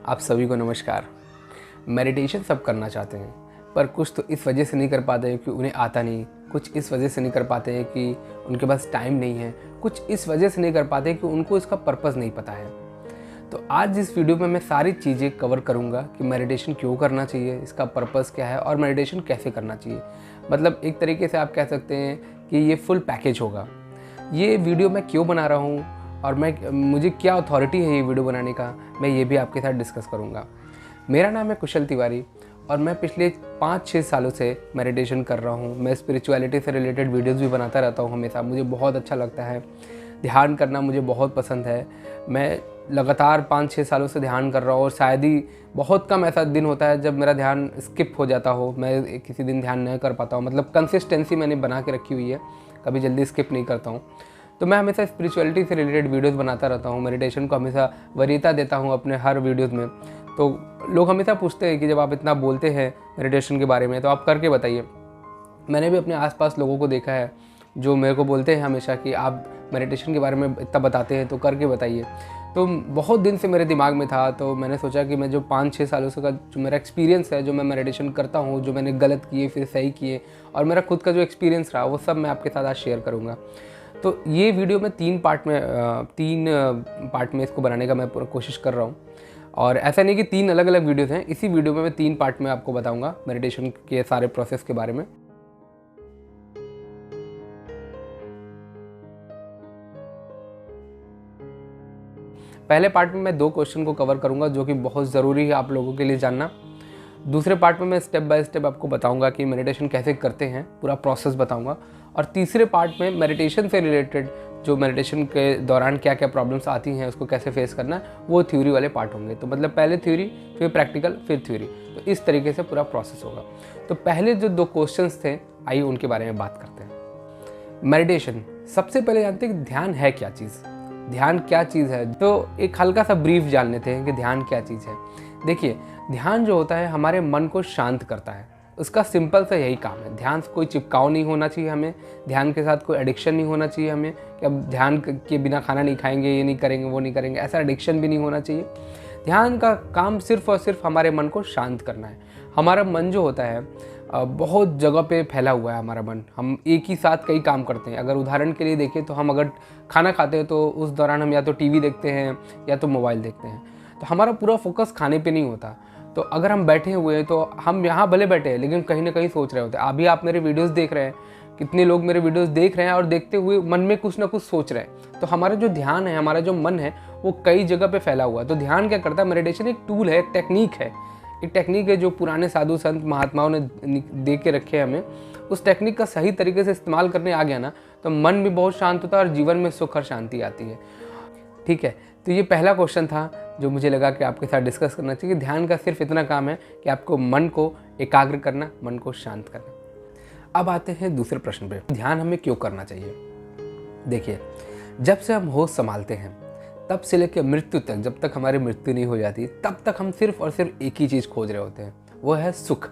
आप सभी को नमस्कार। मेडिटेशन सब करना चाहते हैं, पर कुछ तो इस वजह से नहीं कर पाते हैं कि उन्हें आता नहीं, कुछ इस वजह से नहीं कर पाते हैं कि उनके पास टाइम नहीं है, कुछ इस वजह से नहीं कर पाते कि उनको इसका पर्पज़ नहीं पता है। तो आज इस वीडियो में मैं सारी चीज़ें कवर करूँगा कि मेडिटेशन क्यों करना चाहिए, इसका पर्पज़ क्या है और मेडिटेशन कैसे करना चाहिए। मतलब एक तरीके से आप कह सकते हैं कि ये फुल पैकेज होगा। ये वीडियो मैं क्यों बना रहा हूँ और मुझे क्या अथॉरिटी है ये वीडियो बनाने का, मैं ये भी आपके साथ डिस्कस करूँगा। मेरा नाम है कुशल तिवारी और मैं पिछले 5-6 सालों से मेडिटेशन कर रहा हूँ। मैं स्पिरिचुअलिटी से रिलेटेड वीडियोज़ भी बनाता रहता हूँ हमेशा। मुझे बहुत अच्छा लगता है, ध्यान करना मुझे बहुत पसंद है। मैं लगातार 5-6 सालों से ध्यान कर रहा हूँ और शायद ही बहुत कम ऐसा दिन होता है जब मेरा ध्यान स्किप हो जाता हो, मैं किसी दिन ध्यान नहीं कर पाता हूँ। मतलब कंसिस्टेंसी मैंने बना के रखी हुई है, कभी जल्दी स्किप नहीं करता हूँ। तो मैं हमेशा स्पिरिचुअलिटी से रिलेटेड वीडियोस बनाता रहता हूँ, मेडिटेशन को हमेशा वरीयता देता हूँ अपने हर वीडियोस में। तो लोग हमेशा पूछते हैं कि जब आप इतना बोलते हैं मेडिटेशन के बारे में तो आप करके बताइए। मैंने भी अपने आसपास लोगों को देखा है जो मेरे को बोलते हैं हमेशा कि आप मेडिटेशन के बारे में इतना बताते हैं तो करके बताइए। तो बहुत दिन से मेरे दिमाग में था, तो मैंने सोचा कि मैं जो 5-6 सालों से का जो मेरा एक्सपीरियंस है, जो मैं मेडिटेशन करता हूँ, जो मैंने गलत किए फिर सही किए और मेरा खुद का जो एक्सपीरियंस रहा वो सब मैं आपके साथ आज शेयर करूँगा। तो ये वीडियो मैं 3 पार्ट में इसको बनाने का मैं पूरा कोशिश कर रहा हूँ। और ऐसा नहीं कि 3 अलग अलग वीडियोस हैं, इसी वीडियो में मैं 3 पार्ट में आपको बताऊँगा मेडिटेशन के सारे प्रोसेस के बारे में। पहले पार्ट में मैं 2 क्वेश्चन को कवर करूँगा जो कि बहुत ज़रूरी है आप लोगों के लिए जानना। दूसरे पार्ट में मैं स्टेप बाय स्टेप आपको बताऊंगा कि मेडिटेशन कैसे करते हैं, पूरा प्रोसेस बताऊंगा। और तीसरे पार्ट में मेडिटेशन से रिलेटेड जो मेडिटेशन के दौरान क्या क्या प्रॉब्लम्स आती हैं उसको कैसे फेस करना है, वो थ्योरी वाले पार्ट होंगे। तो मतलब पहले थ्योरी, फिर प्रैक्टिकल, फिर थ्योरी। तो इस तरीके से पूरा प्रोसेस होगा। तो पहले जो 2 क्वेश्चंस थे, आइए उनके बारे में बात करते हैं। मेडिटेशन, सबसे पहले जानते हैं कि ध्यान है क्या चीज़, ध्यान क्या चीज़ है। तो एक हल्का सा ब्रीफ जान लेते हैं कि ध्यान क्या चीज़ है। देखिए, ध्यान जो होता है हमारे मन को शांत करता है, उसका सिंपल सा यही काम है। ध्यान से कोई चिपकाव नहीं होना चाहिए हमें, ध्यान के साथ कोई एडिक्शन नहीं होना चाहिए हमें कि अब ध्यान के बिना खाना नहीं खाएंगे, ये नहीं करेंगे, वो नहीं करेंगे, ऐसा एडिक्शन भी नहीं होना चाहिए। ध्यान का काम सिर्फ और सिर्फ हमारे मन को शांत करना है। हमारा मन जो होता है बहुत जगह पे फैला हुआ है हमारा मन, हम एक ही साथ कई काम करते हैं। अगर उदाहरण के लिए देखें तो हम अगर खाना खाते हैं तो उस दौरान हम या तो टीवी देखते हैं या तो मोबाइल देखते हैं, तो हमारा पूरा फोकस खाने पे नहीं होता। तो अगर हम बैठे हुए हैं तो हम यहाँ भले बैठे हैं लेकिन कहीं ना कहीं सोच रहे होते हैं। अभी आप मेरे वीडियोस देख रहे हैं, कितने लोग मेरे वीडियोस देख रहे हैं और देखते हुए मन में कुछ ना कुछ सोच रहे हैं। तो हमारा जो ध्यान है, हमारा जो मन है, वो कई जगह पे फैला हुआ है। तो ध्यान क्या करता है, मेडिटेशन एक टूल है, एक टेक्निक है जो पुराने साधु संत महात्माओं ने दे के रखे हैं हमें। उस टेक्निक का सही तरीके से इस्तेमाल करने आ गया ना तो मन भी बहुत शांत होता है और जीवन में सुख और शांति आती है। ठीक है, तो ये पहला क्वेश्चन था जो मुझे लगा कि आपके साथ डिस्कस करना चाहिए। ध्यान का सिर्फ इतना काम है कि आपको मन को एकाग्र करना, मन को शांत करना। अब आते हैं दूसरे प्रश्न पे, ध्यान हमें क्यों करना चाहिए। देखिए, जब से हम होश संभालते हैं तब से लेकर मृत्यु तक, जब तक हमारी मृत्यु नहीं हो जाती तब तक हम सिर्फ और सिर्फ एक ही चीज़ खोज रहे होते हैं, वो है सुख।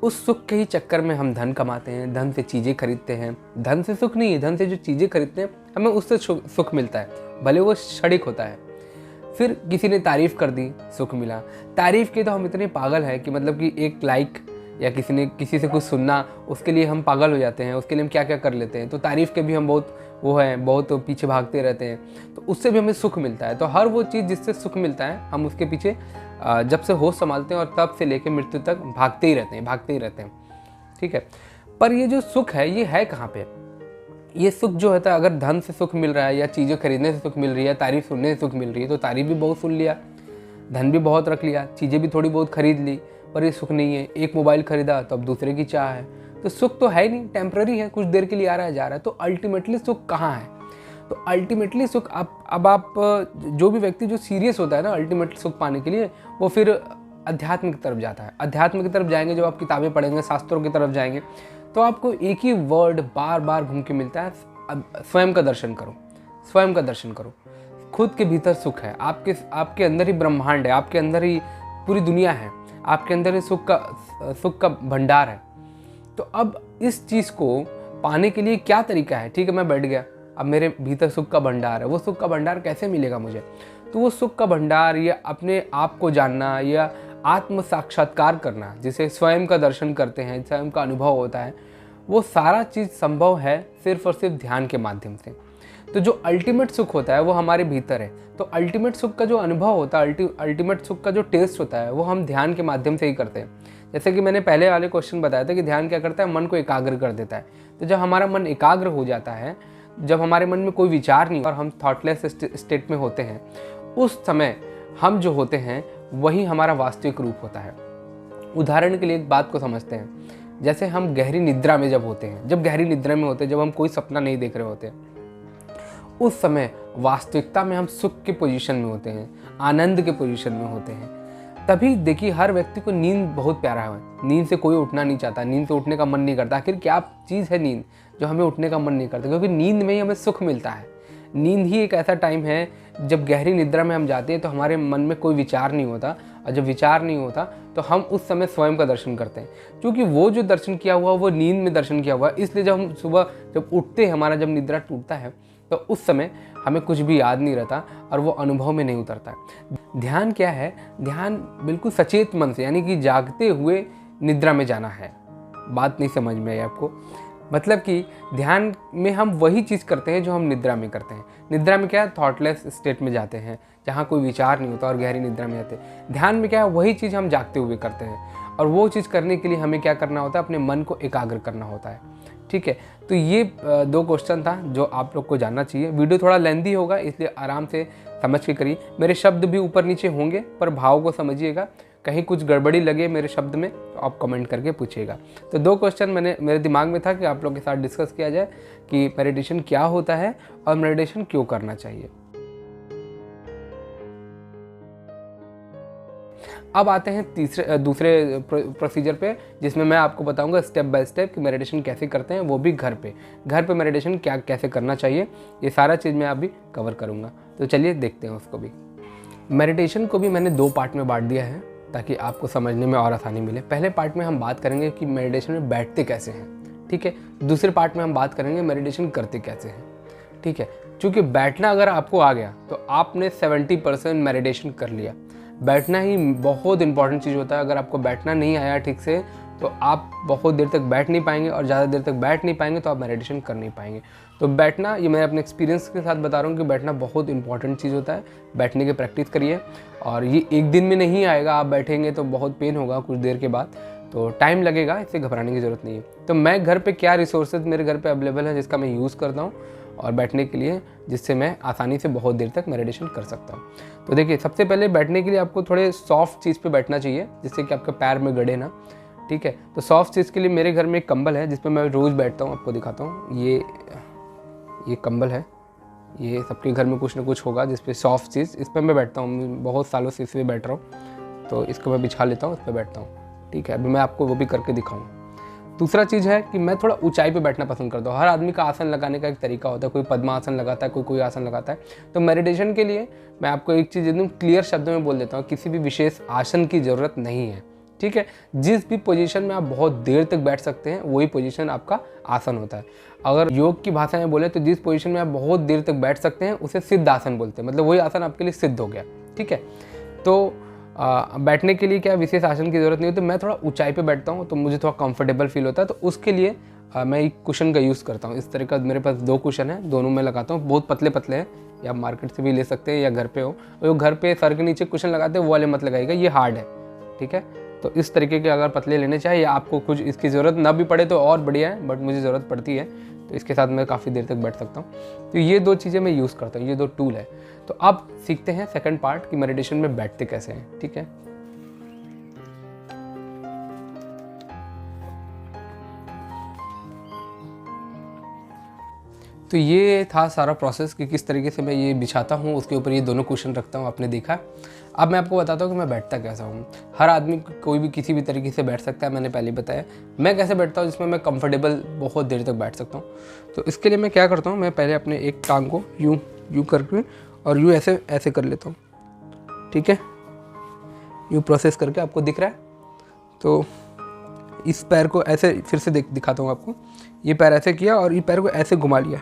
उस सुख के ही चक्कर में हम धन कमाते हैं, धन से चीज़ें खरीदते हैं। धन से सुख नहीं, धन से जो चीज़ें खरीदते हैं हमें उससे सुख मिलता है, भले वो क्षणिक होता है। फिर किसी ने तारीफ़ कर दी, सुख मिला। तारीफ़ की तो हम इतने पागल हैं कि मतलब कि एक लाइक या किसी से कुछ सुनना, उसके लिए हम पागल हो जाते हैं, उसके लिए हम क्या क्या कर लेते हैं। तो तारीफ़ के भी हम बहुत पीछे भागते रहते हैं, तो उससे भी हमें सुख मिलता है। तो हर वो चीज़ जिससे सुख मिलता है हम उसके पीछे जब से होश संभालते हैं और तब से लेकर मृत्यु तक भागते ही रहते हैं। ठीक है, पर ये जो सुख है ये है कहाँ पे। ये सुख जो होता है, अगर धन से सुख मिल रहा है या चीज़ें खरीदने से सुख मिल रही है, तारीफ़ सुनने से सुख मिल रही है, तो तारीफ़ भी बहुत सुन लिया, धन भी बहुत रख लिया, चीज़ें भी थोड़ी बहुत खरीद ली, पर ये सुख नहीं है। एक मोबाइल खरीदा तो अब दूसरे की चाह है, तो सुख तो है ही नहीं, टेम्पररी है, कुछ देर के लिए आ रहा है जा रहा है। तो अल्टीमेटली सुख कहाँ है। तो अल्टीमेटली सुख आप जो भी व्यक्ति जो सीरियस होता है ना अल्टीमेटली सुख पाने के लिए, वो फिर अध्यात्म की तरफ जाता है। अध्यात्म की तरफ जाएंगे, जब आप किताबें पढ़ेंगे, शास्त्रों की तरफ जाएंगे, तो आपको एक ही वर्ड बार बार घूम के मिलता है, स्वयं का दर्शन करो, स्वयं का दर्शन करो। खुद के भीतर सुख है, आपके अंदर ही ब्रह्मांड है, आपके अंदर ही पूरी दुनिया है, आपके अंदर ही सुख का भंडार है। तो अब इस चीज़ को पाने के लिए क्या तरीका है। ठीक है, मैं बैठ गया, अब मेरे भीतर सुख का भंडार है। वो सुख का भंडार कैसे मिलेगा मुझे? तो वो सुख का भंडार या अपने आप को जानना या आत्म साक्षात्कार करना, जिसे स्वयं का दर्शन करते हैं, स्वयं का अनुभव होता है, वो सारा चीज़ संभव है सिर्फ और सिर्फ ध्यान के माध्यम से। तो जो अल्टीमेट सुख होता है वो हमारे भीतर है। तो अल्टीमेट सुख का जो अनुभव होता है, अल्टीमेट सुख का जो टेस्ट होता है, वो हम ध्यान के माध्यम से ही करते हैं। जैसे कि मैंने पहले वाले क्वेश्चन बताया था कि ध्यान क्या करता है, मन को एकाग्र कर देता है। तो जब हमारा मन एकाग्र हो जाता है, जब हमारे मन में कोई विचार नहीं और हम थॉटलेस स्टेट में होते हैं, उस समय हम जो होते हैं वही हमारा वास्तविक रूप होता है। उदाहरण के लिए एक बात को समझते हैं, जैसे हम गहरी निद्रा में जब होते हैं, जब गहरी निद्रा में होते हैं, जब हम कोई सपना नहीं देख रहे होते, उस समय वास्तविकता में हम सुख के पोजीशन में होते हैं, आनंद के पोजीशन में होते हैं। तभी देखिए, हर व्यक्ति को नींद बहुत प्यारा है। नींद से कोई उठना नहीं चाहता, नींद से उठने का मन नहीं करता। आखिर क्या चीज़ है नींद जो हमें उठने का मन नहीं करता? क्योंकि नींद में ही हमें सुख मिलता है। नींद ही एक ऐसा टाइम है जब गहरी निद्रा में हम जाते हैं तो हमारे मन में कोई विचार नहीं होता, और जब विचार नहीं होता तो हम उस समय स्वयं का दर्शन करते हैं। क्योंकि वो जो दर्शन किया हुआ वो नींद में दर्शन किया हुआ है, इसलिए जब हम सुबह जब उठते हैं, हमारा जब निद्रा टूटता है, तो उस समय हमें कुछ भी याद नहीं रहता और वो अनुभव में नहीं उतरता है। ध्यान क्या है? ध्यान बिल्कुल सचेत मन से, यानी कि जागते हुए निद्रा में जाना है। बात नहीं समझ में आई आपको? मतलब कि ध्यान में हम वही चीज़ करते हैं जो हम निद्रा में करते हैं। निद्रा में क्या है? थॉटलेस स्टेट में जाते हैं, जहाँ कोई विचार नहीं होता और गहरी निद्रा में जाते हैं। ध्यान में क्या है? वही चीज़ हम जागते हुए करते हैं, और वो चीज़ करने के लिए हमें क्या करना होता है? अपने मन को एकाग्र करना होता है। ठीक है, तो ये 2 क्वेश्चन था जो आप लोग को जानना चाहिए। वीडियो थोड़ा लेंथी होगा, इसलिए आराम से समझ के करिए। मेरे शब्द भी ऊपर नीचे होंगे, पर भाव को समझिएगा। कहीं कुछ गड़बड़ी लगे मेरे शब्द में तो आप कमेंट करके पूछिएगा। तो 2 क्वेश्चन मेरे दिमाग में था कि आप लोग के साथ डिस्कस किया जाए कि मेडिटेशन क्या होता है और मेडिटेशन क्यों करना चाहिए। अब आते हैं दूसरे प्रोसीजर पे, जिसमें मैं आपको बताऊंगा स्टेप बाय स्टेप कि मेडिटेशन कैसे करते हैं, वो भी घर पे मेडिटेशन कैसे करना चाहिए। ये सारा चीज़ मैं अभी कवर करूंगा। तो चलिए देखते हैं उसको भी। मेडिटेशन को भी मैंने 2 पार्ट में बांट दिया है ताकि आपको समझने में और आसानी मिले। पहले पार्ट में हम बात करेंगे कि मेडिटेशन में बैठते कैसे हैं, ठीक है। दूसरे पार्ट में हम बात करेंगे मेडिटेशन करते कैसे हैं, ठीक है। क्योंकि बैठना अगर आपको आ गया तो आपने 70% मेडिटेशन कर लिया। बैठना ही बहुत इंपॉर्टेंट चीज़ होता है। अगर आपको बैठना नहीं आया ठीक से तो आप बहुत देर तक बैठ नहीं पाएंगे, और ज़्यादा देर तक बैठ नहीं पाएंगे तो आप मेडिटेशन कर नहीं पाएंगे। तो बैठना, ये मैं अपने एक्सपीरियंस के साथ बता रहा हूँ कि बैठना बहुत इंपॉर्टेंट चीज़ होता है। बैठने की प्रैक्टिस करिए, और ये एक दिन में नहीं आएगा। आप बैठेंगे तो बहुत पेन होगा कुछ देर के बाद, तो टाइम लगेगा, इससे घबराने की ज़रूरत नहीं है। तो मैं घर पे क्या रिसोर्सेज मेरे घर पे अवेलेबल है जिसका मैं यूज़ करता हूँ और बैठने के लिए, जिससे मैं आसानी से बहुत देर तक मेडिटेशन कर सकता हूँ। तो देखिए, सबसे पहले बैठने के लिए आपको थोड़े सॉफ्ट चीज़ पे बैठना चाहिए, जिससे कि आपके पैर में गड़े ना, ठीक है। तो सॉफ्ट चीज़ के लिए मेरे घर में एक कंबल है जिस पे मैं रोज़ बैठता हूँ। आपको दिखाता हूँ, ये कंबल है। ये सबके घर में कुछ ना कुछ होगा जिस पे सॉफ्ट चीज़, इस पर मैं बैठता हूँ। बहुत सालों से इस पर बैठ रहा हूँ, तो इसको मैं बिछा लेता हूँ, इस पर बैठता हूँ, ठीक है। अभी मैं आपको वो भी करके दिखाऊँ। दूसरा चीज़ है कि मैं थोड़ा ऊंचाई पे बैठना पसंद करता हूँ। हर आदमी का आसन लगाने का एक तरीका होता है। कोई पद्मासन लगाता है, कोई आसन लगाता है। तो मेडिटेशन के लिए मैं आपको एक चीज़ एकदम क्लियर शब्दों में बोल देता हूँ, किसी भी विशेष आसन की ज़रूरत नहीं है, ठीक है। जिस भी पोजीशन में आप बहुत देर तक बैठ सकते हैं वही पोजीशन आपका आसन होता है। अगर योग की भाषा में बोले तो जिस पोजीशन में आप बहुत देर तक बैठ सकते हैं उसे सिद्ध आसन बोलते हैं। मतलब वही आसन आपके लिए सिद्ध हो गया, ठीक है। तो बैठने के लिए क्या विशेष आसन की ज़रूरत नहीं होती। मैं थोड़ा ऊंचाई पे बैठता हूँ तो मुझे थोड़ा कंफर्टेबल फील होता है, तो उसके लिए मैं एक कुशन का यूज़ करता हूँ। इस तरह का मेरे पास 2 कुशन है, दोनों में लगाता हूँ। बहुत पतले पतले हैं, या मार्केट से भी ले सकते हैं, या घर पे हो। जो घर पे सर के नीचे कुशन लगाते हैं वो वाले मत लगाइएगा, ये हार्ड है, ठीक है। तो इस तरीके के अगर पतले लेने चाहिए, या आपको कुछ इसकी ज़रूरत ना भी पड़े तो और बढ़िया है, बट मुझे ज़रूरत पड़ती है तो इसके साथ मैं काफ़ी देर तक बैठ सकता हूँ। तो ये 2 चीज़ें मैं यूज़ करता हूँ, ये 2 टूल है। तो अब सीखते हैं सेकंड पार्ट कि मेडिटेशन में बैठते कैसे हैं, ठीक है। तो ये था सारा प्रोसेस कि किस तरीके से मैं ये बिछाता हूँ, उसके ऊपर ये दोनों कुशन रखता हूँ, आपने देखा। अब मैं आपको बताता हूँ कि मैं बैठता कैसा हूँ। हर आदमी कोई भी किसी भी तरीके से बैठ सकता है, मैंने पहले बताया। मैं कैसे बैठता हूँ जिसमें मैं कंफर्टेबल बहुत देर तक बैठ सकता हूँ। तो इसके लिए मैं क्या करता हूँ, मैं पहले अपने एक टांग को यूँ करके और यूँ ऐसे कर लेता हूँ, ठीक है। यूँ प्रोसेस करके आपको दिख रहा है। तो इस पैर को ऐसे फिर से दिखाता हूँ आपको। ये पैर ऐसे किया और ये पैर को ऐसे घुमा लिया,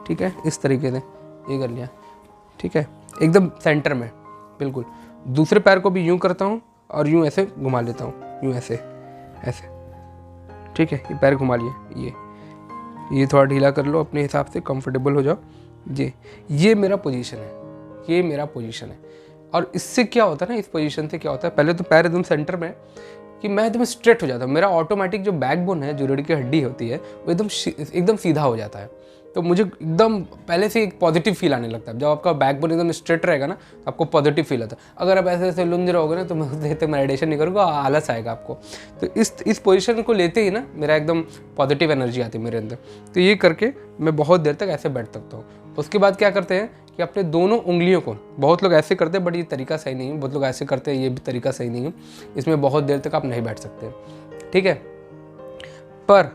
ठीक है, इस तरीके से ये कर लिया, ठीक है, एकदम सेंटर में बिल्कुल। दूसरे पैर को भी यूँ करता हूँ और यूँ ऐसे घुमा लेता हूँ, यूँ ऐसे ऐसे, ठीक है। ये पैर घुमा लिए, ये थोड़ा ढीला कर लो अपने हिसाब से, कंफर्टेबल हो जाओ। ये मेरा पोजीशन है, ये मेरा पोजीशन है। और इससे क्या होता है ना, इस पोजीशन से क्या होता है, पहले तो पैर एकदम सेंटर में कि मैं एकदम स्ट्रेट हो जाता हूँ। मेरा ऑटोमेटिक जो बैकबोन है, जो रीढ़ की हड्डी होती है, वो एकदम सीधा हो जाता है। तो मुझे एकदम पहले से एक पॉजिटिव फील आने लगता है। जब आपका बैकबोन एकदम स्ट्रेट रहेगा ना, तो आपको पॉजिटिव फील आता है। अगर आप ऐसे ऐसे लुंज रहोगे ना, तो मैं देते मेडिटेशन नहीं करूँगा, आलस आएगा आपको। तो इस पोजीशन को लेते ही ना मेरा एकदम पॉजिटिव एनर्जी आती है मेरे अंदर। तो ये करके मैं बहुत देर तक ऐसे बैठ सकता हूँ। उसके बाद क्या करते हैं कि अपने दोनों उंगलियों को, बहुत लोग ऐसे करते हैं बट ये तरीका सही नहीं है, बहुत लोग ऐसे करते हैं, ये भी तरीका सही नहीं है। इसमें बहुत देर तक आप नहीं बैठ सकते, ठीक है। पर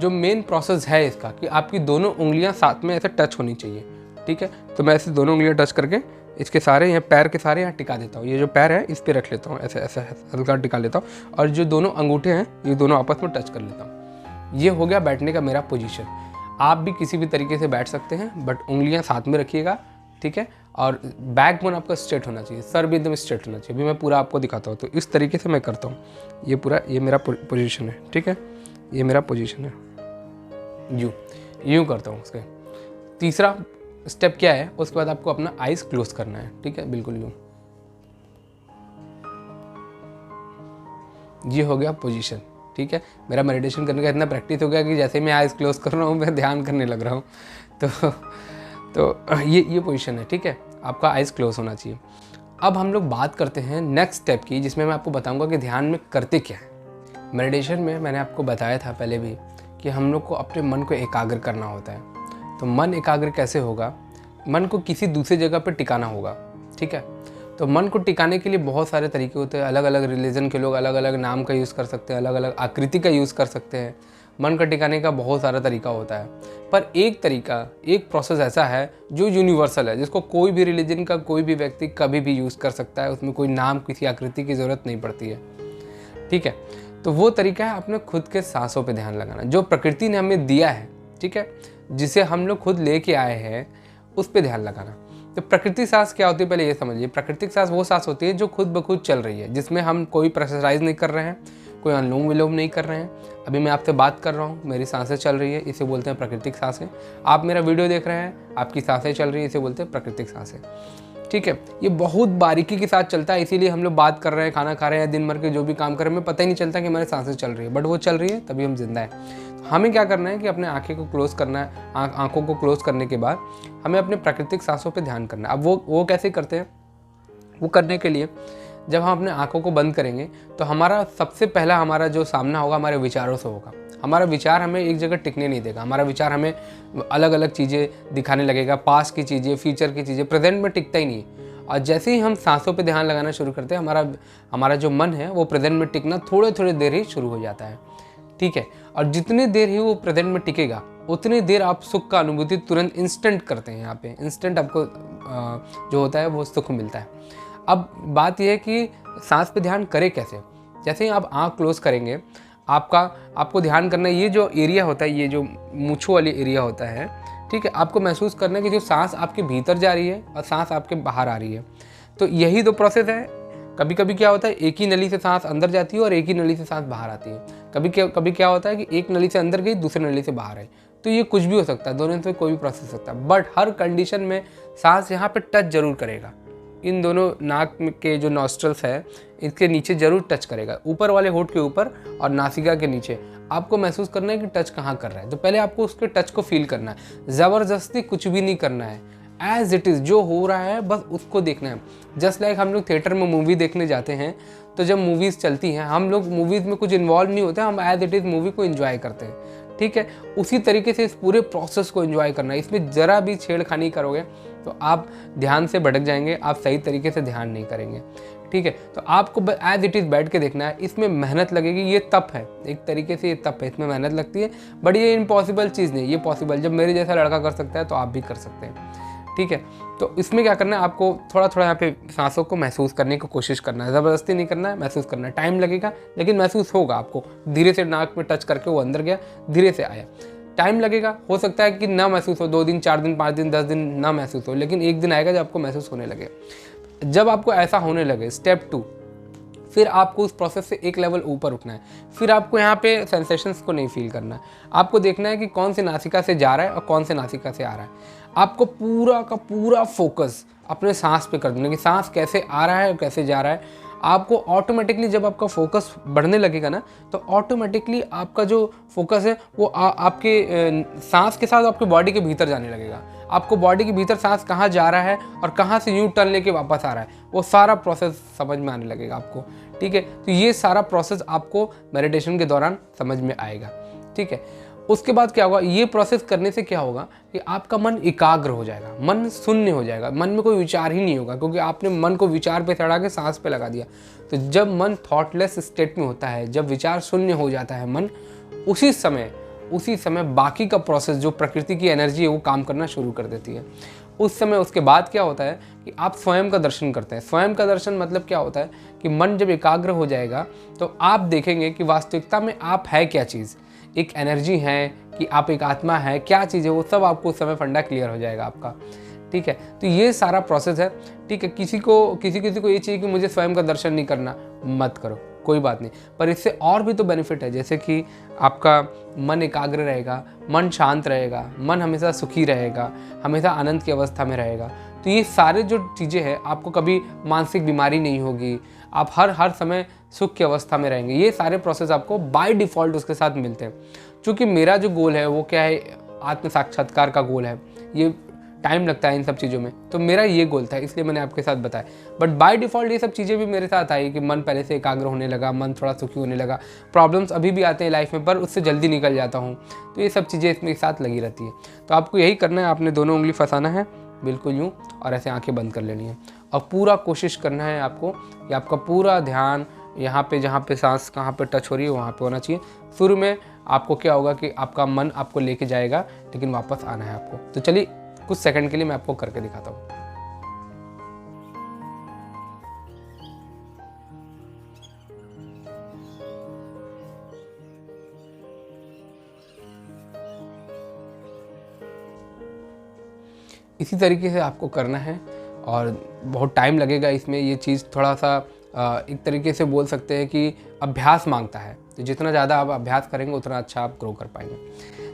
जो मेन प्रोसेस है इसका कि आपकी दोनों उंगलियां साथ में ऐसे टच होनी चाहिए, ठीक है। तो मैं ऐसे दोनों उंगलियां टच करके इसके सारे यहाँ पैर के सारे यहाँ टिका देता हूँ। ये जो पैर है इस पर रख लेता हूँ, ऐसे ऐसे हल्का टिका लेता हूँ, और जो दोनों अंगूठे हैं ये दोनों आपस में टच कर लेता हूँ। ये हो गया बैठने का मेरा पोजीशन। आप भी किसी भी तरीके से बैठ सकते हैं, बट उंगलियां साथ में रखिएगा, ठीक है। और बैकबोन आपका स्ट्रेट होना चाहिए, सर भी एकदम स्ट्रेट होना चाहिए। अभी मैं पूरा आपको दिखाता हूँ। तो इस तरीके से मैं करता हूँ। ये पूरा, ये मेरा पोजीशन है, ठीक है, ये मेरा पोजीशन है। यूँ करता हूँ। उसके तीसरा स्टेप क्या है, उसके बाद आपको अपना आइज़ क्लोज करना है, ठीक है, बिल्कुल यूँ। ये हो गया पोजीशन, ठीक है। मेरा मेडिटेशन करने का इतना प्रैक्टिस हो गया कि जैसे मैं आइज़ क्लोज कर रहा हूँ मैं ध्यान करने लग रहा हूँ। तो ये पोजीशन है, ठीक है। आपका आइज़ क्लोज होना चाहिए। अब हम लोग बात करते हैं नेक्स्ट स्टेप की, जिसमें मैं आपको बताऊंगा कि ध्यान में करते क्या है। मेडिटेशन में मैंने आपको बताया था पहले भी कि हम लोग को अपने मन को एकाग्र करना होता है। तो मन एकाग्र कैसे होगा, मन को किसी दूसरी जगह पर टिकाना होगा, ठीक है। तो मन को टिकाने के लिए बहुत सारे तरीके होते हैं। अलग अलग रिलीजन के लोग अलग अलग नाम का यूज़ कर सकते हैं, अलग अलग आकृति का यूज़ कर सकते हैं। मन का टिकाने का बहुत सारा तरीका होता है, पर एक तरीका, एक प्रोसेस ऐसा है जो यूनिवर्सल है, जिसको कोई भी रिलीजन का कोई भी व्यक्ति कभी भी यूज़ कर सकता है। उसमें कोई नाम, किसी आकृति की ज़रूरत नहीं पड़ती है, ठीक है। तो वो तरीका है अपने खुद के सांसों पे ध्यान लगाना, जो प्रकृति ने हमें दिया है, ठीक है, जिसे हम लोग खुद लेके आए हैं, उस पर ध्यान लगाना। तो प्राकृतिक सांस क्या होती है, पहले ये समझिए। प्राकृतिक सांस वो सांस होती है जो खुद ब खुद चल रही है, जिसमें हम कोई प्रेशराइज नहीं कर रहे हैं, कोई अनुलोम विलोम नहीं कर रहे हैं। अभी मैं आपसे बात कर रहा हूँ, मेरी सांसें चल रही है, इसे बोलते हैं प्राकृतिक सांसें। आप मेरा वीडियो देख रहे हैं, आपकी सांसें चल रही है, इसे बोलते हैं प्राकृतिक सांसें, ठीक है। ये बहुत बारीकी के साथ चलता है, इसीलिए हम लोग बात कर रहे हैं, खाना खा रहे हैं, दिन भर के जो भी काम कर रहे हैं, हमें पता ही नहीं चलता कि हमारी सांसें चल रही है, बट वो चल रही है, तभी हम जिंदा है। हमें क्या करना है कि अपने आंखें को क्लोज करना है। आंखों को क्लोज करने के बाद हमें अपने प्राकृतिक सांसों पे ध्यान करना है। अब वो कैसे करते हैं, वो करने के लिए जब हम अपने आंखों को बंद करेंगे तो हमारा सबसे पहला हमारा जो सामना होगा हमारे विचारों से होगा। हमारा विचार हमें एक जगह टिकने नहीं देगा। हमारा विचार हमें अलग अलग चीज़ें दिखाने लगेगा, पास्ट की चीज़ें, फ्यूचर की चीज़ें, प्रेजेंट में टिकता ही नहीं है। और जैसे ही हम सांसों पे ध्यान लगाना शुरू करते हैं, हमारा जो मन है वो प्रेजेंट में टिकना थोड़े देर ही शुरू हो जाता है, ठीक है। और जितनी देर ही वो प्रेजेंट में टिकेगा, उतनी देर आप सुख का अनुभूति तुरंत इंस्टेंट करते हैं। यहाँ पे इंस्टेंट आपको जो होता है वो सुख मिलता है। अब बात यह है कि सांस पे ध्यान करें कैसे। जैसे ही आप आँख क्लोज करेंगे, आपको ध्यान करना है, ये जो एरिया होता है, ये जो मूंछों वाली एरिया होता है, ठीक है, आपको महसूस करना है कि जो सांस आपके भीतर जा रही है और सांस आपके बाहर आ रही है। तो यही दो प्रोसेस है। कभी कभी क्या होता है, एक ही नली से सांस अंदर जाती है और एक ही नली से सांस बाहर आती है। कभी क्या होता है कि एक नली से अंदर गई, दूसरी नली से बाहर आई। तो ये कुछ भी हो सकता है, दोनों में कोई भी प्रोसेस हो सकता है, बट हर कंडीशन में सांस यहाँ पे टच जरूर करेगा। इन दोनों नाक के जो नॉस्ट्रल्स है, इसके नीचे जरूर टच करेगा, ऊपर वाले होंठ के ऊपर और नासिका के नीचे। आपको महसूस करना है कि टच कहाँ कर रहा है। तो पहले आपको उसके टच को फील करना है। ज़बरदस्ती कुछ भी नहीं करना है, एज इट इज़ जो हो रहा है बस उसको देखना है। जस्ट लाइक हम लोग थिएटर में मूवी देखने जाते हैं, तो जब मूवीज़ चलती हैं, हम लोग मूवीज़ में कुछ इन्वॉल्व नहीं होते, हम एज इट इज़ मूवी को एंजॉय करते हैं, ठीक है। उसी तरीके से इस पूरे प्रोसेस को एंजॉय करना है। इसमें ज़रा भी छेड़खानी करोगे तो आप ध्यान से भटक जाएंगे, आप सही तरीके से ध्यान नहीं करेंगे, ठीक है। तो आपको एज इट इज़ बैठ के देखना है। इसमें मेहनत लगेगी, ये तप है, एक तरीके से ये तप है, इसमें मेहनत लगती है, बट ये इम्पॉसिबल चीज़ नहीं, ये पॉसिबल। जब मेरे जैसा लड़का कर सकता है तो आप भी कर सकते हैं, ठीक है। तो इसमें क्या करना है, आपको थोड़ा यहाँ पे सांसों को महसूस करने की कोशिश करना है। ज़बरदस्ती नहीं करना है, महसूस करना है। टाइम लगेगा लेकिन महसूस होगा आपको। धीरे से नाक में टच करके वो अंदर गया, धीरे से आया। टाइम लगेगा, हो सकता है कि ना महसूस हो, 2 दिन 4 दिन 5 दिन 10 दिन ना महसूस हो, लेकिन एक दिन आएगा जब आपको महसूस होने लगे। जब आपको ऐसा होने लगे, स्टेप 2, फिर आपको उस प्रोसेस से एक लेवल ऊपर उठना है। फिर आपको यहाँ पे सेंसेशंस को नहीं फील करना है, आपको देखना है कि कौन से नासिका से जा रहा है और कौन से नासिका से आ रहा है। आपको पूरा का पूरा फोकस अपने सांस पे कर देना कि सांस कैसे आ रहा है और कैसे जा रहा है। आपको ऑटोमेटिकली जब आपका फोकस बढ़ने लगेगा ना, तो ऑटोमेटिकली आपका जो फोकस है वो आपके सांस के साथ आपके बॉडी के भीतर जाने लगेगा। आपको बॉडी के भीतर सांस कहाँ जा रहा है और कहाँ से यूँ टर्न लेके वापस आ रहा है, वो सारा प्रोसेस समझ में आने लगेगा आपको। ठीक है, तो ये सारा प्रोसेस आपको मेडिटेशन के दौरान समझ में आएगा। ठीक है, उसके बाद क्या होगा, ये प्रोसेस करने से क्या होगा कि आपका मन एकाग्र हो जाएगा, मन शून्य हो जाएगा, मन में कोई विचार ही नहीं होगा, क्योंकि आपने मन को विचार पे चढ़ा के सांस पे लगा दिया। तो जब मन थॉटलेस स्टेट में होता है, जब विचार शून्य हो जाता है मन, उसी समय बाकी का प्रोसेस जो प्रकृति की एनर्जी है वो काम करना शुरू कर देती है। उस समय उसके बाद क्या होता है कि आप स्वयं का दर्शन करते हैं। स्वयं का दर्शन मतलब क्या होता है कि मन जब एकाग्र हो जाएगा तो आप देखेंगे कि वास्तविकता में आप है क्या चीज़, एक एनर्जी है कि आप एक आत्मा है, क्या चीज़ है, वो सब आपको उस समय फंडा क्लियर हो जाएगा आपका। ठीक है, तो ये सारा प्रोसेस है। ठीक है, किसी को ये चाहिए कि मुझे स्वयं का दर्शन नहीं करना, मत करो, कोई बात नहीं, पर इससे और भी तो बेनिफिट है, जैसे कि आपका मन एकाग्र रहेगा, मन शांत रहेगा, मन हमेशा सुखी रहेगा, हमेशा आनंद की अवस्था में रहेगा। तो ये सारे जो चीज़ें हैं, आपको कभी मानसिक बीमारी नहीं होगी, आप हर समय सुख की अवस्था में रहेंगे। ये सारे प्रोसेस आपको बाय डिफ़ॉल्ट उसके साथ मिलते हैं। चूँकि मेरा जो गोल है वो क्या है, आत्म साक्षात्कार का गोल है, ये टाइम लगता है इन सब चीज़ों में, तो मेरा ये गोल था, इसलिए मैंने आपके साथ बताया। बट बाय डिफ़ॉल्ट ये सब चीज़ें भी मेरे साथ आई कि मन पहले से एकाग्र होने लगा, मन थोड़ा सुखी होने लगा। प्रॉब्लम्स अभी भी आते हैं लाइफ में, पर उससे जल्दी निकल जाता हूँ। तो ये सब चीज़ें इसमें साथ लगी रहती है। तो आपको यही करना है, आपने दोनों उंगली फंसाना है बिल्कुल यूँ, और ऐसे आंखें बंद कर लेनी है, और पूरा कोशिश करना है आपको कि आपका पूरा ध्यान यहाँ पे, जहाँ पे सांस कहाँ पे टच हो रही है वहाँ पे होना चाहिए। शुरू में आपको क्या होगा कि आपका मन आपको लेके जाएगा, लेकिन वापस आना है आपको। तो चलिए कुछ सेकंड के लिए मैं आपको करके दिखाता हूँ। इसी तरीके से आपको करना है, और बहुत टाइम लगेगा इसमें। ये चीज़ थोड़ा सा एक तरीके से बोल सकते हैं कि अभ्यास मांगता है, तो जितना ज़्यादा आप अभ्यास करेंगे उतना अच्छा आप ग्रो कर पाएंगे।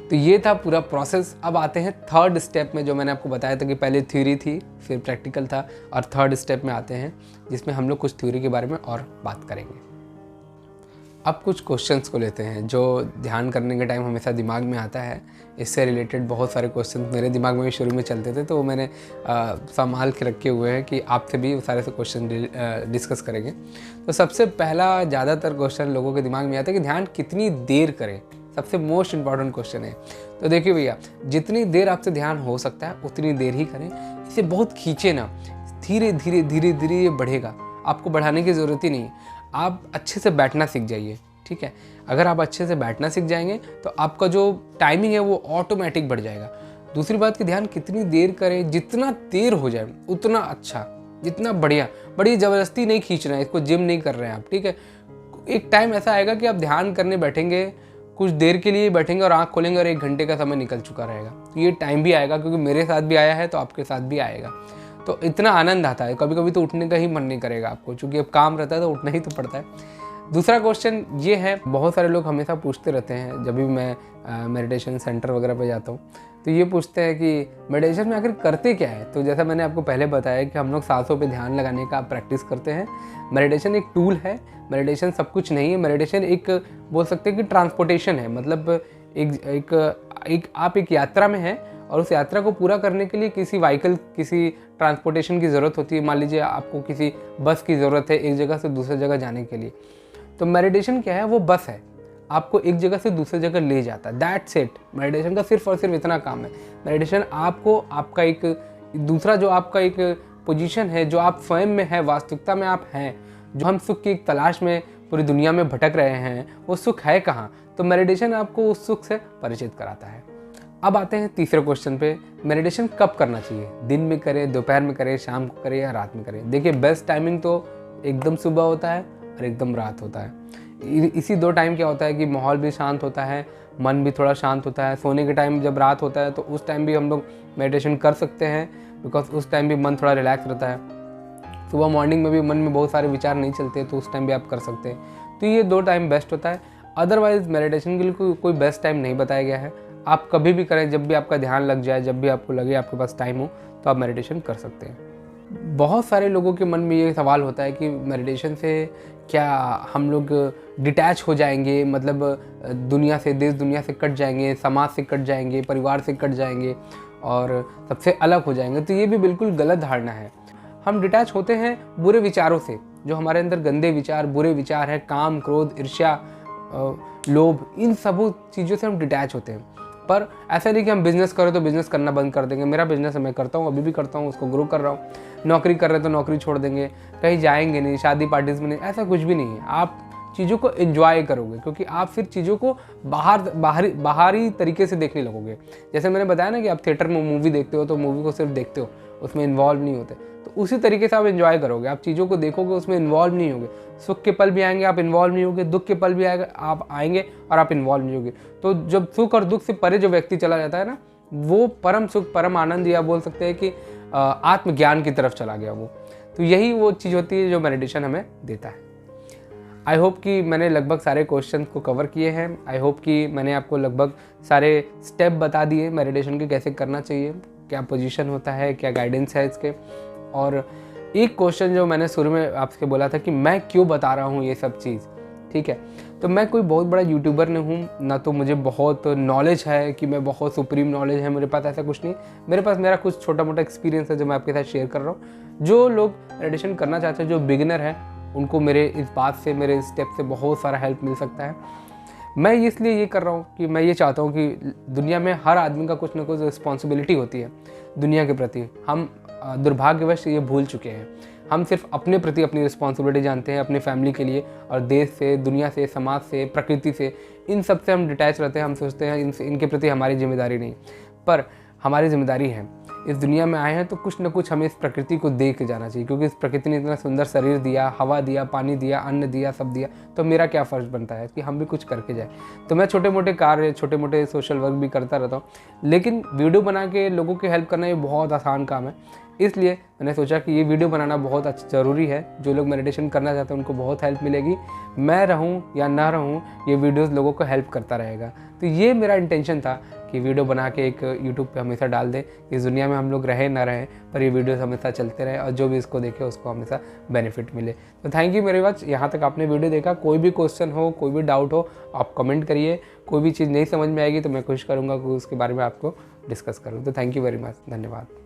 तो ये था पूरा प्रोसेस। अब आते हैं थर्ड स्टेप में, जो मैंने आपको बताया था कि पहले थ्योरी थी, फिर प्रैक्टिकल था, और थर्ड स्टेप में आते हैं जिसमें हम लोग कुछ थ्योरी के बारे में और बात करेंगे। अब कुछ क्वेश्चंस को लेते हैं जो ध्यान करने के टाइम हमेशा दिमाग में आता है। इससे रिलेटेड बहुत सारे क्वेश्चंस मेरे दिमाग में भी शुरू में चलते थे, तो वो मैंने संभाल के रखे हुए हैं कि आपसे भी सारे से क्वेश्चन डिस्कस करेंगे। तो सबसे पहला ज़्यादातर क्वेश्चन लोगों के दिमाग में आता है कि ध्यान कितनी देर करें, सबसे मोस्ट इम्पॉर्टेंट क्वेश्चन है। तो देखिए भैया, जितनी देर आपसे ध्यान हो सकता है उतनी देर ही करें, इसे बहुत खींचे ना, धीरे धीरे ये बढ़ेगा, आपको बढ़ाने की ज़रूरत ही नहीं है। आप अच्छे से बैठना सीख जाइए। ठीक है, अगर आप अच्छे से बैठना सीख जाएंगे तो आपका जो टाइमिंग है वो ऑटोमेटिक बढ़ जाएगा। दूसरी बात कि ध्यान कितनी देर करें, जितना देर हो जाए उतना अच्छा, जितना बढ़िया। बड़ी ज़बरदस्ती नहीं खींचना है, इसको जिम नहीं कर रहे हैं आप। ठीक है, एक टाइम ऐसा आएगा कि आप ध्यान करने बैठेंगे, कुछ देर के लिए बैठेंगे और आँख खोलेंगे और 1 घंटे का समय निकल चुका रहेगा। तो ये टाइम भी आएगा, क्योंकि मेरे साथ भी आया है, तो आपके साथ भी आएगा। तो इतना आनंद आता है, कभी कभी तो उठने का ही मन नहीं करेगा आपको, क्योंकि अब काम रहता है तो उठना ही तो पड़ता है। दूसरा क्वेश्चन ये है, बहुत सारे लोग हमेशा पूछते रहते हैं जब भी मैं मेडिटेशन सेंटर वगैरह पे जाता हूँ, तो ये पूछते हैं कि मेडिटेशन में आखिर करते क्या है। तो जैसा मैंने आपको पहले बताया कि हम लोग सांसों पे ध्यान लगाने का प्रैक्टिस करते हैं। मेडिटेशन एक टूल है, मेडिटेशन सब कुछ नहीं है। मेडिटेशन एक बोल सकते हैं कि ट्रांसपोर्टेशन है, मतलब आप एक यात्रा में हैं और उस यात्रा को पूरा करने के लिए किसी व्हीकल, किसी ट्रांसपोर्टेशन की ज़रूरत होती है। मान लीजिए आपको किसी बस की ज़रूरत है एक जगह से दूसरी जगह जाने के लिए, तो मेडिटेशन क्या है, वो बस है, आपको एक जगह से दूसरी जगह ले जाता है। दैट्स इट, मेडिटेशन का सिर्फ और सिर्फ इतना काम है। मेडिटेशन आपको आपका एक दूसरा जो आपका एक पोजीशन है, जो आप स्वयं में है, वास्तविकता में आप हैं, जो हम सुख की एक तलाश में पूरी दुनिया में भटक रहे हैं, वो सुख है कहाँ, तो मेडिटेशन आपको उस सुख से परिचित कराता है। अब आते हैं तीसरे क्वेश्चन पे, मेडिटेशन कब करना चाहिए, दिन में करें, दोपहर में करें, शाम को करें या रात में करें। देखिए, बेस्ट टाइमिंग तो एकदम सुबह होता है और एकदम रात होता है। इसी 2 टाइम क्या होता है कि माहौल भी शांत होता है, मन भी थोड़ा शांत होता है। सोने के टाइम जब रात होता है तो उस टाइम भी हम लोग मेडिटेशन कर सकते हैं, बिकॉज उस टाइम भी मन थोड़ा रिलैक्स रहता है। सुबह मॉर्निंग में भी मन में बहुत सारे विचार नहीं चलते, तो उस टाइम भी आप कर सकते हैं। तो ये 2 टाइम बेस्ट होता है। अदरवाइज़ मेडिटेशन के लिए कोई बेस्ट टाइम नहीं बताया गया है। आप कभी भी करें, जब भी आपका ध्यान लग जाए, जब भी आपको लगे आपके पास टाइम हो, तो आप मेडिटेशन कर सकते हैं। बहुत सारे लोगों के मन में ये सवाल होता है कि मेडिटेशन से क्या हम लोग डिटैच हो जाएंगे, मतलब दुनिया से, देश दुनिया से कट जाएंगे, समाज से कट जाएंगे, परिवार से कट जाएंगे और सबसे अलग हो जाएंगे। तो ये भी बिल्कुल गलत धारणा है। हम डिटैच होते हैं बुरे विचारों से, जो हमारे अंदर गंदे विचार, बुरे विचार है, काम, क्रोध, ईर्ष्या, लोभ, इन सब चीज़ों से हम डिटैच होते हैं। पर ऐसा नहीं कि हम बिज़नेस करें तो बिज़नेस करना बंद कर देंगे। मेरा बिज़नेस है, मैं करता हूँ, अभी भी करता हूँ, उसको ग्रो कर रहा हूँ। नौकरी कर रहे हैं तो नौकरी छोड़ देंगे, कहीं जाएंगे नहीं, शादी पार्टीज में नहीं, ऐसा कुछ भी नहीं है। आप चीज़ों को एंजॉय करोगे, क्योंकि आप फिर चीज़ों को बाहरी तरीके से देखने लगोगे। जैसे मैंने बताया ना कि आप थिएटर में मूवी देखते हो तो मूवी को सिर्फ देखते हो, उसमें इन्वॉल्व नहीं होते, तो उसी तरीके से आप एंजॉय करोगे। आप चीज़ों को देखोगे, उसमें इन्वॉल्व नहीं होगे। सुख के पल भी आएंगे, आप इन्वॉल्व नहीं होगे, दुख के पल भी आप आएंगे और आप इन्वॉल्व नहीं होगे। तो जब सुख और दुख से परे जो व्यक्ति चला जाता है ना, वो परम सुख, परम आनंद, या बोल सकते हैं कि आत्मज्ञान की तरफ चला गया वो। तो यही वो चीज़ होती है जो मेडिटेशन हमें देता है। आई होप कि मैंने लगभग सारे क्वेश्चन को कवर किए हैं। आई होप कि मैंने आपको लगभग सारे स्टेप बता दिए मेडिटेशन के कैसे करना चाहिए, क्या पोजीशन होता है, क्या गाइडेंस है इसके। और एक क्वेश्चन जो मैंने शुरू में आपसे बोला था कि मैं क्यों बता रहा हूँ ये सब चीज़, ठीक है। तो मैं कोई बहुत बड़ा यूट्यूबर नहीं हूँ, ना तो मुझे बहुत नॉलेज है कि मैं बहुत सुप्रीम नॉलेज है मेरे पास, ऐसा कुछ नहीं। मेरे पास मेरा कुछ छोटा मोटा एक्सपीरियंस है जो मैं आपके साथ शेयर कर रहा हूँ। जो लोग मेडिटेशन करना चाहते हैं, जो बिगिनर है, उनको मेरे इस बात से, मेरे स्टेप से बहुत सारा हेल्प मिल सकता है। मैं इसलिए ये कर रहा हूँ कि मैं ये चाहता हूँ कि दुनिया में हर आदमी का कुछ ना कुछ रिस्पॉन्सिबिलिटी होती है दुनिया के प्रति। हम दुर्भाग्यवश ये भूल चुके हैं। हम सिर्फ अपने प्रति अपनी रिस्पॉन्सिबिलिटी जानते हैं, अपने फैमिली के लिए, और देश से, दुनिया से, समाज से, प्रकृति से, इन सब से हम डिटैच रहते हैं। हम सोचते हैं इनके प्रति हमारी जिम्मेदारी नहीं, पर हमारी जिम्मेदारी है। इस दुनिया में आए हैं तो कुछ न कुछ हमें इस प्रकृति को दे के जाना चाहिए, क्योंकि इस प्रकृति ने इतना सुंदर शरीर दिया, हवा दिया, पानी दिया, अन्न दिया, सब दिया। तो मेरा क्या फ़र्ज बनता है कि हम भी कुछ करके जाए। तो मैं छोटे मोटे कार्य, छोटे मोटे सोशल वर्क भी करता रहता हूँ, लेकिन वीडियो बना के लोगों की हेल्प करना ये बहुत आसान काम है। इसलिए मैंने सोचा कि ये वीडियो बनाना बहुत ज़रूरी है। जो लोग मेडिटेशन करना चाहते हैं उनको बहुत हेल्प मिलेगी। मैं रहूँ या ना रहूँ, ये वीडियोस लोगों को हेल्प करता रहेगा। तो ये मेरा इंटेंशन था कि वीडियो बना के एक यूट्यूब पे हमेशा डाल दें। इस दुनिया में हम लोग रहें ना रहें, पर ये वीडियोस हमेशा चलते रहें और जो भी इसको देखे उसको हमेशा बेनिफिट मिले। तो थैंक यू वेरी मच, यहाँ तक आपने वीडियो देखा। कोई भी क्वेश्चन हो, कोई भी डाउट हो, आप कमेंट करिए। कोई भी चीज़ नहीं समझ में आएगी तो मैं कोशिश करूँगा कि उसके बारे में आपको डिस्कस करूँ। तो थैंक यू वेरी मच, धन्यवाद।